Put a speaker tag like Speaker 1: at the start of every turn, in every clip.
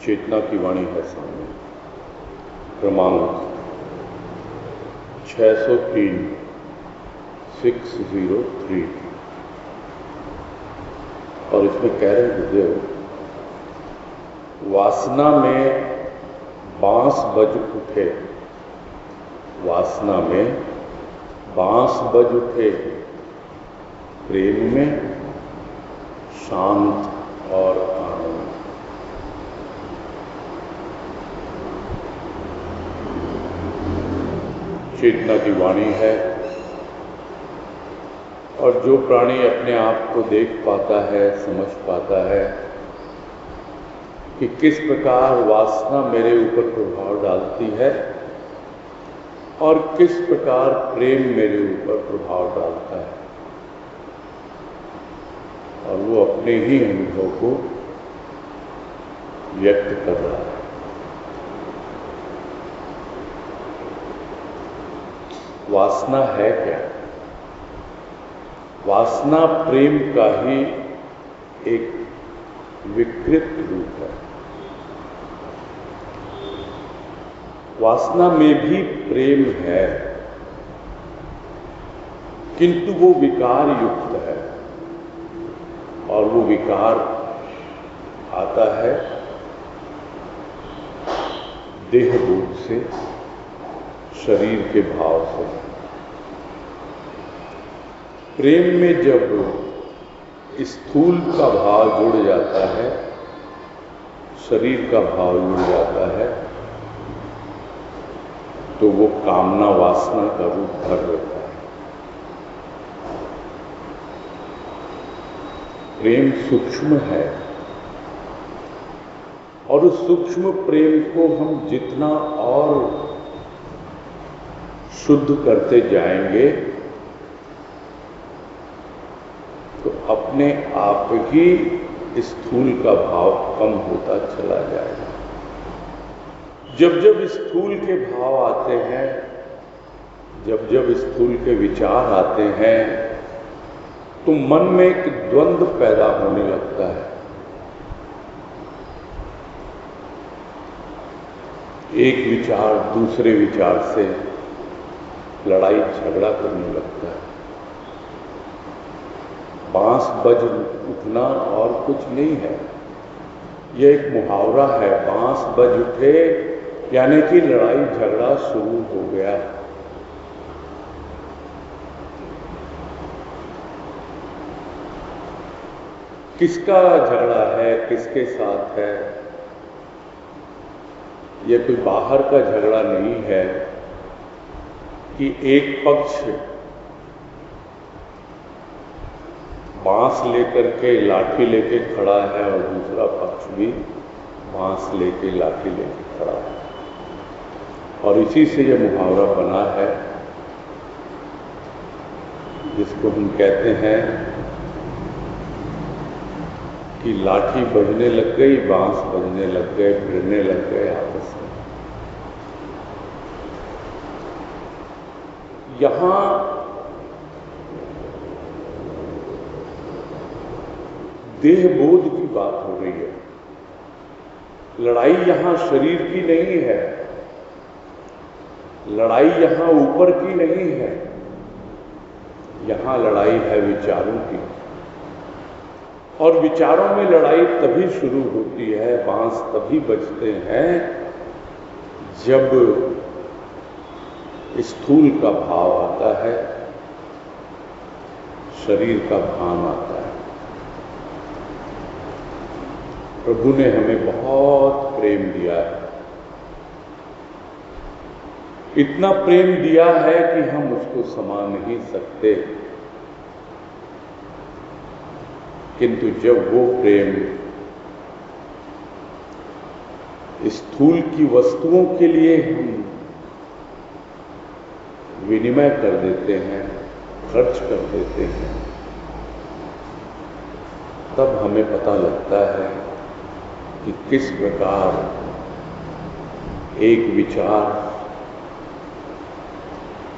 Speaker 1: चेतना की वाणी है सामने। क्रमांक 603 और इसमें कह रहे गुरुदेव, वासना में बांस बज उठे, वासना में बांस बज उठे, प्रेम में शांत और आनंद। चेतना की वाणी है और जो प्राणी अपने आप को देख पाता है, समझ पाता है कि किस प्रकार वासना मेरे ऊपर प्रभाव डालती है और किस प्रकार प्रेम मेरे ऊपर प्रभाव डालता है, और वो अपने ही अनुभव को व्यक्त कर रहा है। वासना है क्या? वासना प्रेम का ही एक विकृत रूप है। वासना में भी प्रेम है, किंतु वो विकार युक्त है, और वो विकार आता है देहबोध से, शरीर के भाव से। प्रेम में जब स्थूल का भाव जुड़ जाता है, शरीर का भाव जुड़ जाता है, तो वो कामना वासना का रूप धर लेता है। प्रेम सूक्ष्म है और उस सूक्ष्म प्रेम को हम जितना और शुद्ध करते जाएंगे तो अपने आप ही स्थूल का भाव कम होता चला जाएगा। जब जब स्थूल के भाव आते हैं, जब जब स्थूल के विचार आते हैं, तो मन में एक द्वंद्व पैदा होने लगता है। एक विचार दूसरे विचार से लड़ाई झगड़ा करने लगता है। बांस बज उठना और कुछ नहीं है, यह एक मुहावरा है। बांस बज उठे यानी कि लड़ाई झगड़ा शुरू हो गया। किसका झगड़ा है, किसके साथ है? यह कोई बाहर का झगड़ा नहीं है कि एक पक्ष बांस लेकर के लाठी लेके खड़ा है और दूसरा पक्ष भी बांस लेके लाठी लेके खड़ा है, और इसी से यह मुहावरा बना है जिसको हम कहते हैं कि लाठी बजने लग गई, बांस बजने लग गए, भिड़ने लग गए आपस में। यहां देहबोध की बात हो रही है। लड़ाई यहां शरीर की नहीं है, लड़ाई यहां ऊपर की नहीं है, यहां लड़ाई है विचारों की। और विचारों में लड़ाई तभी शुरू होती है, बांस तभी बजते हैं जब स्थूल का भाव आता है, शरीर का भान आता है। प्रभु ने हमें बहुत प्रेम दिया है, इतना प्रेम दिया है कि हम उसको समा नहीं सकते, किंतु जब वो प्रेम स्थूल की वस्तुओं के लिए हम विनिमय कर देते हैं, खर्च कर देते हैं, तब हमें पता लगता है कि किस प्रकार एक विचार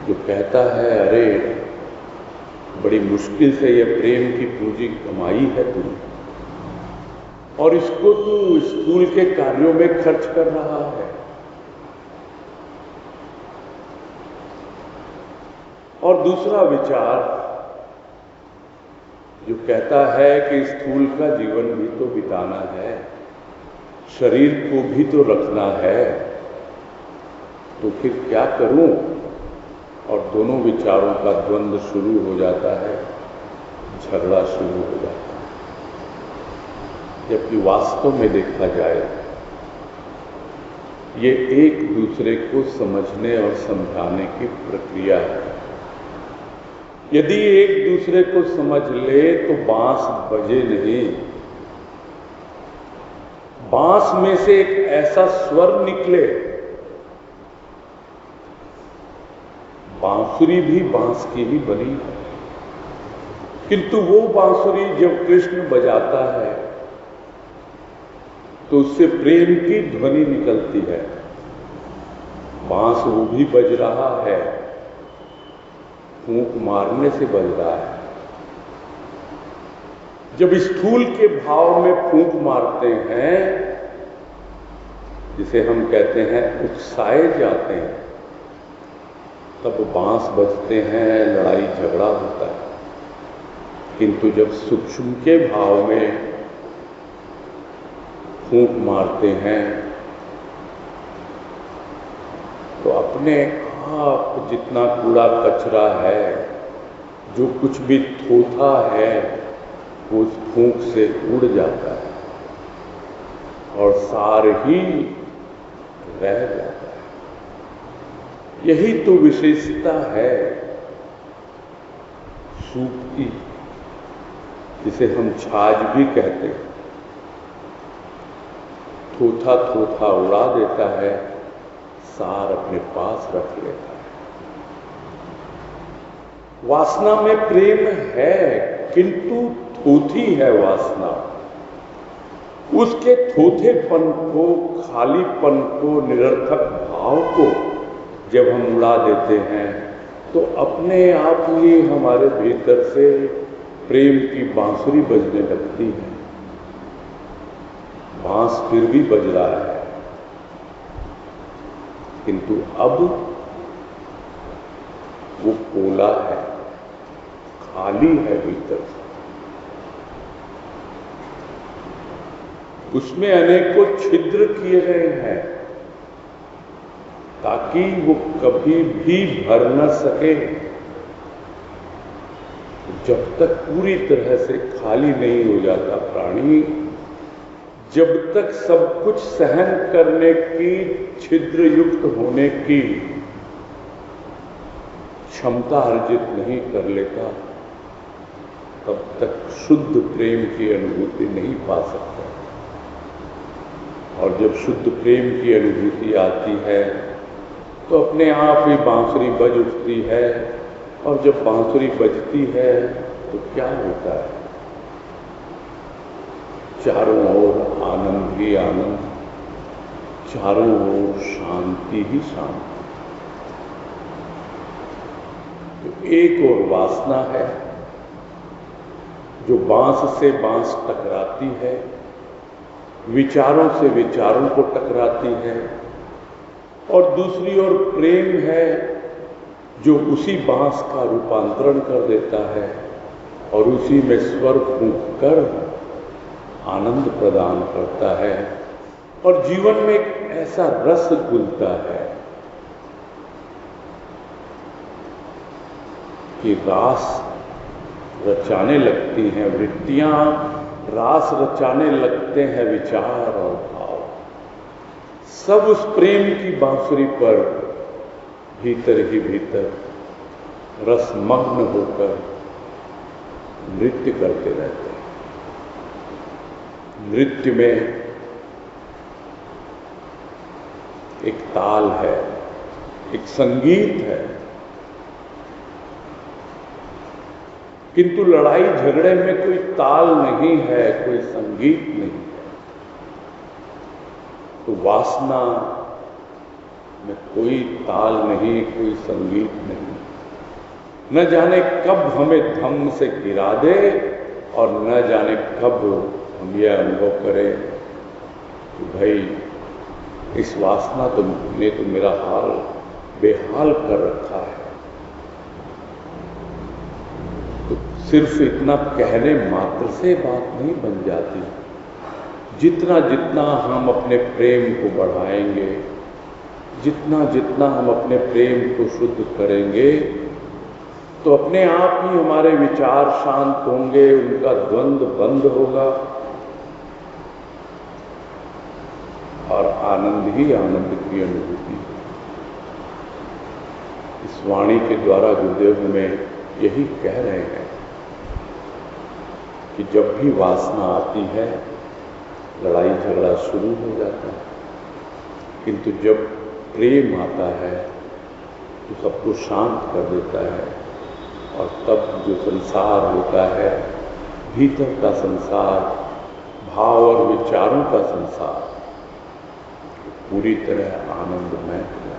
Speaker 1: जो कहता है, अरे बड़ी मुश्किल से ये प्रेम की पूंजी कमाई है तुमने, और इसको तू स्थूल के कार्यों में खर्च कर रहा है। और दूसरा विचार जो कहता है कि स्थूल का जीवन भी तो बिताना है, शरीर को भी तो रखना है, तो फिर क्या करूं? और दोनों विचारों का द्वंद्व शुरू हो जाता है, झगड़ा शुरू हो जाता है। जबकि वास्तव में देखा जाए, ये एक दूसरे को समझने और समझाने की प्रक्रिया है। यदि एक दूसरे को समझ ले तो बांस बजे नहीं। बांस में से एक ऐसा स्वर निकले, बांसुरी भी बांस की ही बनी है, किंतु वो बांसुरी जब कृष्ण बजाता है तो उससे प्रेम की ध्वनि निकलती है। बांस वो भी बज रहा है, फूंक मारने से बज रहा है। जब स्थूल के भाव में फूंक मारते हैं, जिसे हम कहते हैं उकसाए जाते हैं, तब बांस बजते हैं, लड़ाई झगड़ा होता है। किंतु जब सूक्ष्म के भाव में फूंक मारते हैं तो अपने आप जितना कूड़ा कचरा है, जो कुछ भी थोथा है, वो उस फूंक से उड़ जाता है और सार ही रह जाता है। यही तो विशेषता है सूप की, जिसे हम छाछ भी कहते हैं। थोथा थोथा उड़ा देता है, सार अपने पास रख लेता है। वासना में प्रेम है, किंतु थोथी है वासना। उसके थोथेपन को, खालीपन को, निरर्थक भाव को जब हम उड़ा देते हैं तो अपने आप ही हमारे भीतर से प्रेम की बांसुरी बजने लगती है। बांस फिर भी बज रहा है, किंतु अब वो पोला है, खाली है भीतर से। उसमें अनेकों छिद्र किए गए हैं ताकि वो कभी भी भर न सके। जब तक पूरी तरह से खाली नहीं हो जाता प्राणी, जब तक सब कुछ सहन करने की, छिद्र युक्त होने की क्षमता अर्जित नहीं कर लेता, तब तक शुद्ध प्रेम की अनुभूति नहीं पा सकता। और जब शुद्ध प्रेम की अनुभूति आती है तो अपने आप ही बांसुरी बज उठती है। और जब बांसुरी बजती है तो क्या होता है? चारों ओर आनंद ही आनंद, चारों ओर शांति ही शांति। तो एक और वासना है जो बांस से बांस टकराती है, विचारों से विचारों को टकराती है, और दूसरी ओर प्रेम है जो उसी बांस का रूपांतरण कर देता है और उसी में स्वर फूंक कर आनंद प्रदान करता है। और जीवन में एक ऐसा रस घुलता है कि रास रचाने लगती हैं वृत्तियां, रास रचाने लगते हैं विचार और भाव। सब उस प्रेम की बांसुरी पर भीतर ही भीतर रसमग्न होकर नृत्य करते रहते हैं। नृत्य में एक ताल है, एक संगीत है, किंतु लड़ाई झगड़े में कोई ताल नहीं है, कोई संगीत नहीं है। तो वासना में कोई ताल नहीं, कोई संगीत नहीं। न जाने कब हमें धम्म से गिरा दे और न जाने कब हम यह अनुभव करें कि भाई इस वासना ने तो मेरा हाल बेहाल कर रखा है, तो सिर्फ इतना कहने मात्र से बात नहीं बन जाती। जितना जितना हम अपने प्रेम को बढ़ाएंगे, जितना जितना हम अपने प्रेम को शुद्ध करेंगे, तो अपने आप ही हमारे विचार शांत होंगे, उनका द्वंद्व बंद होगा और आनंद ही आनंद की अनुभूति। इस वाणी के द्वारा गुरुदेव हमें यही कह रहे हैं कि जब भी वासना आती है लड़ाई झगड़ा शुरू हो जाता है, किंतु जब प्रेम आता है तो सबको शांत कर देता है और तब जो संसार होता है, भीतर का संसार, भाव और विचारों का संसार, पूरी तरह आनंदमय है।